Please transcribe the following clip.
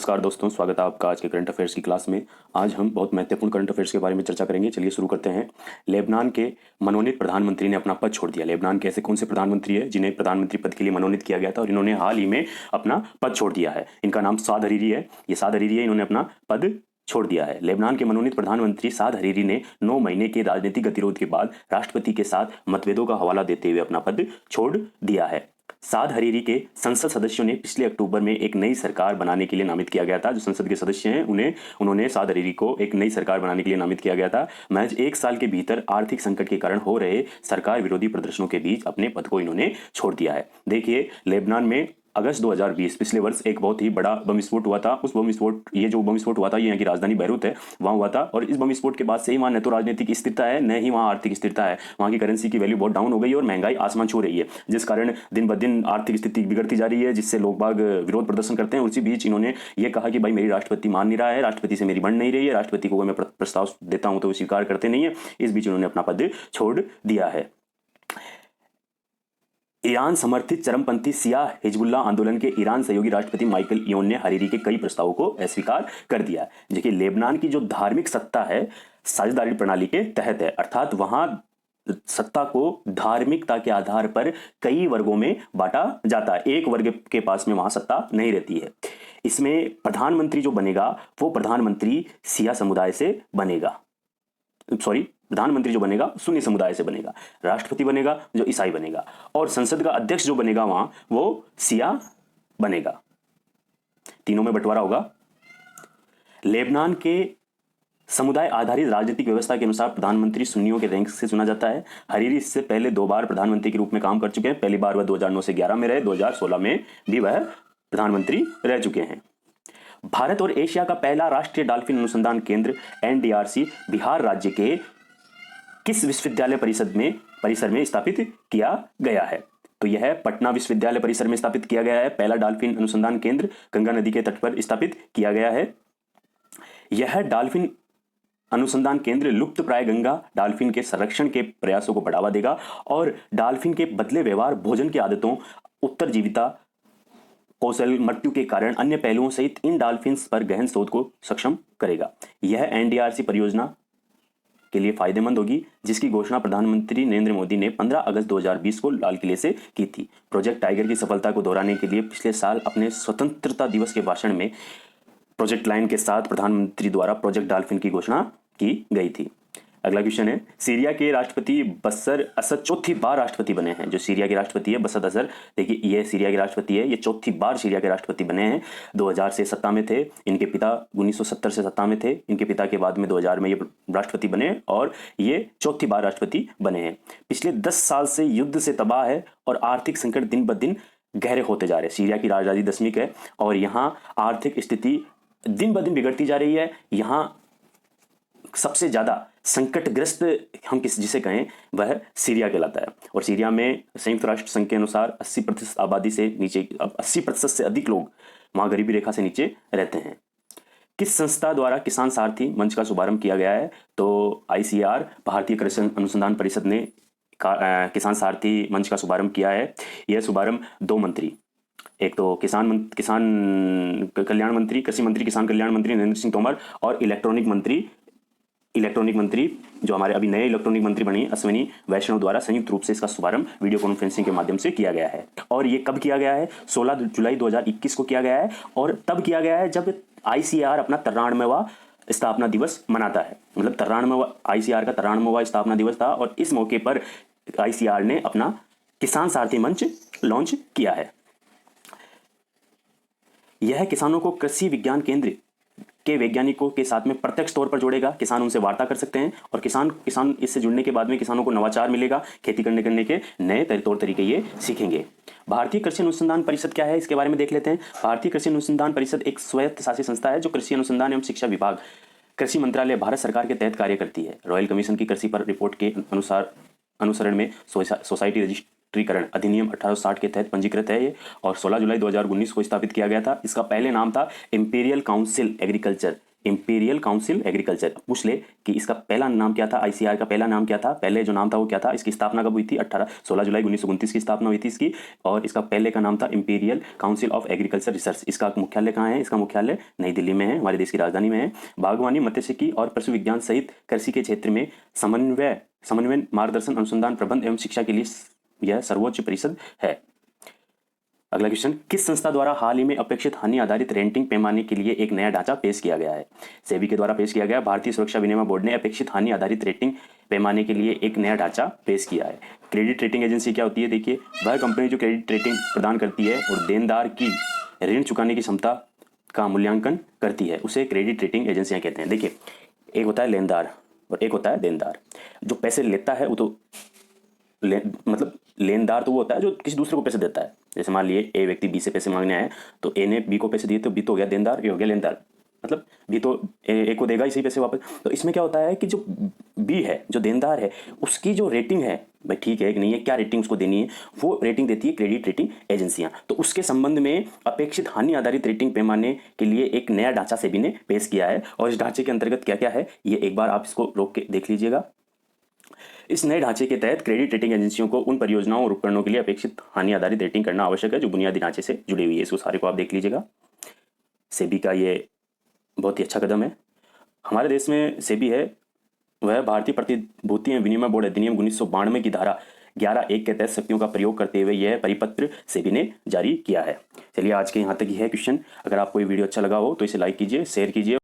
नमस्कार दोस्तों, स्वागत है आपका आज के करंट अफेयर्स की क्लास में। आज हम बहुत महत्वपूर्ण करंट अफेयर्स के बारे में चर्चा करेंगे। चलिए शुरू करते हैं। लेबनान के मनोनीत प्रधानमंत्री ने अपना पद छोड़ दिया। लेबनान के ऐसे कौन से प्रधानमंत्री है जिन्हें प्रधानमंत्री पद के लिए मनोनीत किया गया था और इन्होंने हाल ही में अपना पद छोड़ दिया है? इनका नाम साद हरीरी है। ये साद हरीरी है, इन्होंने अपना पद छोड़ दिया है। लेबनान के मनोनीत प्रधानमंत्री साद हरीरी ने 9 महीने के राजनीतिक गतिरोध के बाद राष्ट्रपति के साथ मतभेदों का हवाला देते हुए अपना पद छोड़ दिया है। साद हरीरी के संसद सदस्यों ने पिछले अक्टूबर में एक नई सरकार बनाने के लिए नामित किया गया था। जो संसद के सदस्य हैं उन्होंने साद हरीरी को एक नई सरकार बनाने के लिए नामित किया गया था। महज 1 साल के भीतर आर्थिक संकट के कारण हो रहे सरकार विरोधी प्रदर्शनों के बीच अपने पद को इन्होंने छोड़ दिया है। देखिए, लेबनान में अगस्त 2020 पिछले वर्ष एक बहुत ही बड़ा बम विस्फोट हुआ था। उस बम विस्फोट ये हुआ था, ये यहाँ की राजधानी बैरूत है, वहाँ हुआ था। और इस बम विस्फोट के बाद से ही वहाँ न तो राजनीतिक स्थिरता है, न ही वहाँ आर्थिक स्थिरता है। वहाँ की करेंसी की वैल्यू बहुत डाउन हो गई और महंगाई आसमान छू रही है, जिस कारण दिन ब दिन आर्थिक स्थिति बिगड़ती जा रही है, जिससे लोग बाग विरोध प्रदर्शन करते हैं। उसी बीच इन्होंने ये कहा कि भाई मेरी राष्ट्रपति मान नहीं रहा है, राष्ट्रपति से मेरी बन नहीं रही है, राष्ट्रपति को मैं प्रस्ताव देता हूँ तो वो स्वीकार करते नहीं है। इस बीच उन्होंने अपना पद छोड़ दिया है। ईरान समर्थित चरमपंथी शिया हिजबुल्लाह आंदोलन के ईरान सहयोगी राष्ट्रपति माइकल ईओन ने हरीरी के कई प्रस्तावों को अस्वीकार कर दिया है। देखिए, लेबनान की जो धार्मिक सत्ता है साझेदारी प्रणाली के तहत है, अर्थात वहां सत्ता को धार्मिकता के आधार पर कई वर्गों में बांटा जाता है। एक वर्ग के पास में वहां सत्ता नहीं रहती है। इसमें प्रधानमंत्री जो बनेगा वो प्रधानमंत्री शिया समुदाय से बनेगा, प्रधानमंत्री जो बनेगा सुन्नी समुदाय से बनेगा। राष्ट्रपति बनेगा जो ईसाई बनेगा, और संसद का अध्यक्ष जो बनेगा वहां वो शिया बनेगा। तीनों में बंटवारा होगा। लेबनान के समुदाय आधारित राजनीतिक व्यवस्था के अनुसार प्रधानमंत्री सुन्नियों के रैंक से चुना जाता है। हरीरी इससे पहले 2 बार प्रधानमंत्री के रूप में काम कर चुके हैं। पहली बार वह 2009 से 11 में रहे, 2016 में भी वह प्रधानमंत्री रह चुके हैं। भारत और एशिया का पहला राष्ट्रीय डॉल्फिन अनुसंधान केंद्र एनडीआरसी बिहार राज्य के किस विश्वविद्यालय परिसर में स्थापित किया गया है? तो यह पटना विश्वविद्यालय परिसर में स्थापित किया गया है। पहला डॉल्फिन अनुसंधान केंद्र गंगा नदी के तट पर स्थापित किया गया है। यह डॉल्फिन अनुसंधान केंद्र लुप्त प्राय गंगा डॉल्फिन के संरक्षण के प्रयासों को बढ़ावा देगा और डॉल्फिन के बदले व्यवहार, भोजन की आदतों, उत्तरजीविता कौशल, मृत्यु के कारण अन्य पहलुओं सहित इन डॉल्फिन्स पर गहन शोध को सक्षम करेगा। यह एनडीआरसी परियोजना के लिए फायदेमंद होगी, जिसकी घोषणा प्रधानमंत्री नरेंद्र मोदी ने 15 अगस्त 2020 को लाल किले से की थी। प्रोजेक्ट टाइगर की सफलता को दोहराने के लिए पिछले साल अपने स्वतंत्रता दिवस के भाषण में प्रोजेक्ट लाइन के साथ प्रधानमंत्री द्वारा प्रोजेक्ट डॉल्फिन की घोषणा की गई थी। अगला क्वेश्चन है, सीरिया के राष्ट्रपति बशर असद चौथी बार राष्ट्रपति बने हैं। जो सीरिया के राष्ट्रपति है बशर असद, देखिए ये सीरिया के राष्ट्रपति है, ये चौथी बार सीरिया के राष्ट्रपति बने हैं। 2000 से सत्ता में थे, इनके पिता 1970 से सत्ता में थे, इनके पिता के बाद में 2000 में ये राष्ट्रपति बने और ये चौथी बार राष्ट्रपति बने हैं। पिछले 10 साल से युद्ध से तबाह है और आर्थिक संकट दिन ब दिन गहरे होते जा रहे हैं। सीरिया की राजधानी दमिश्क है और यहाँ आर्थिक स्थिति दिन ब दिन बिगड़ती जा रही है। यहाँ सबसे ज्यादा संकटग्रस्त हम जिसे कहें वह सीरिया कहलाता है। और सीरिया में संयुक्त राष्ट्र संघ के अनुसार 80% आबादी से नीचे, अब 80% से अधिक लोग वहां गरीबी रेखा से नीचे रहते हैं। किस संस्था द्वारा किसान सारथी मंच का शुभारंभ किया गया है? तो ICR भारतीय कृषि अनुसंधान परिषद ने किसान सारथी मंच का शुभारंभ किया है। यह शुभारंभ 2 मंत्री, एक तो कृषि मंत्री किसान कल्याण मंत्री नरेंद्र सिंह तोमर और इलेक्ट्रॉनिक मंत्री जो हमारे अभी नए इलेक्ट्रॉनिक मंत्री बनी अश्विनी वैष्णव द्वारा संयुक्त रूप से इसका शुभारंभ वीडियो कॉन्फ्रेंसिंग के माध्यम से किया गया है। और ये कब किया गया है? 16 जुलाई 2021 को किया गया है। और तब किया गया है जब ICR अपना 93वां स्थापना दिवस मनाता है। मतलब 93वां ICR का 93वां स्थापना दिवस था और इस मौके पर ICR ने अपना किसान सारथी मंच लॉन्च किया है। यह किसानों को कृषि विज्ञान केंद्र के वैज्ञानिकों के साथ में प्रत्यक्ष तौर पर जोड़ेगा। किसान उनसे वार्ता कर सकते हैं और किसान इससे जुड़ने के बाद में किसानों को नवाचार मिलेगा, खेती करने के नए तौर तरीके ये सीखेंगे। भारतीय कृषि अनुसंधान परिषद क्या है, इसके बारे में देख लेते हैं। भारतीय कृषि अनुसंधान परिषद एक स्वायत्त शासित संस्था है जो कृषि अनुसंधान एवं शिक्षा विभाग, कृषि मंत्रालय, भारत सरकार के तहत कार्य करती है। रॉयल कमीशन की कृषि पर रिपोर्ट के अनुसरण में सोसाइटी रजिस्ट्रीकरण अधिनियम 1860 के तहत पंजीकृत है ये, और 16 जुलाई 2019 को स्थापित किया गया था। इसका पहले नाम था imperial council agriculture, imperial council agriculture. पूछ ले कि इसका पहला नाम क्या था, आईसीआर का पहला नाम क्या था, पहले जो नाम था वो क्या था, इसकी स्थापना कब हुई थी, 16 जुलाई 1929 की स्थापना हुई थी इसकी, और इसका पहले का नाम था imperial council of agriculture research. इसका मुख्यालय कहाँ है, इसका मुख्यालय नई दिल्ली में है, हमारे देश की राजधानी में है। बागवानी, मत्स्यिकी और पशु विज्ञान सहित कृषि के क्षेत्र में समन्वय मार्गदर्शन, अनुसंधान, प्रबंध एवं शिक्षा के लिए यह सर्वोच्च परिषद है। अगला क्वेश्चन, किस संस्था द्वारा हाल ही में अपेक्षित हानि आधारित रेटिंग पैमाने के लिए एक नया ढांचा पेश किया गया है? सेबी के द्वारा पेश किया गया। भारतीय सुरक्षा विनिमय बोर्ड ने अपेक्षित हानि आधारित रेटिंग पैमाने के लिए एक नया ढांचा पेश किया है। क्रेडिट रेटिंग एजेंसी क्या होती है? देखिए, वह कंपनी जो क्रेडिट रेटिंग प्रदान करती है और देनदार की ऋण चुकाने की क्षमता का मूल्यांकन करती है, उसे क्रेडिट रेटिंग एजेंसियां कहते हैं। देखिए, एक होता है लेनदार और एक होता है देनदार। जो पैसे लेता है वो तो मतलब लेनदार तो वो होता है जो किसी दूसरे को पैसे देता है। जैसे मान लिए ए व्यक्ति बी से पैसे मांगने आए, तो ए ने बी को पैसे दिए, तो बी तो हो गया देनदार, ए हो गया लेनदार। मतलब बी तो ए को देगा इसी पैसे वापस। तो इसमें क्या होता है कि जो बी है, जो देनदार है, उसकी जो रेटिंग है, भाई ठीक है कि नहीं है, क्या रेटिंग उसको देनी है, वो रेटिंग देती है क्रेडिट रेटिंग एजेंसियां। तो उसके संबंध में अपेक्षित हानि आधारित रेटिंग पैमाने के लिए एक नया ढांचा सेबी ने पेश किया है। और इस ढांचे के अंतर्गत क्या क्या है, ये एक बार आप इसको रोक के देख लीजिएगा। इस नए ढांचे के तहत क्रेडिट रेटिंग एजेंसियों को उन परियोजनाओं और उपकरणों के लिए अपेक्षित हानि आधारित रेटिंग करना आवश्यक है जो बुनियादी ढांचे से जुड़ी हुई है। इसको सारे को आप देख लीजिएगा। सेबी का ये बहुत ही अच्छा कदम है। हमारे देश में सेबी है वह भारतीय प्रतिभूति एवं विनिमय बोर्ड अधिनियम 1992 की धारा 11(1) के तहत शक्तियों का प्रयोग करते हुए यह परिपत्र सेबी ने जारी किया है। चलिए, आज के यहाँ तक ही है क्वेश्चन। अगर आपको ये वीडियो अच्छा लगा हो तो इसे लाइक कीजिए, शेयर कीजिए।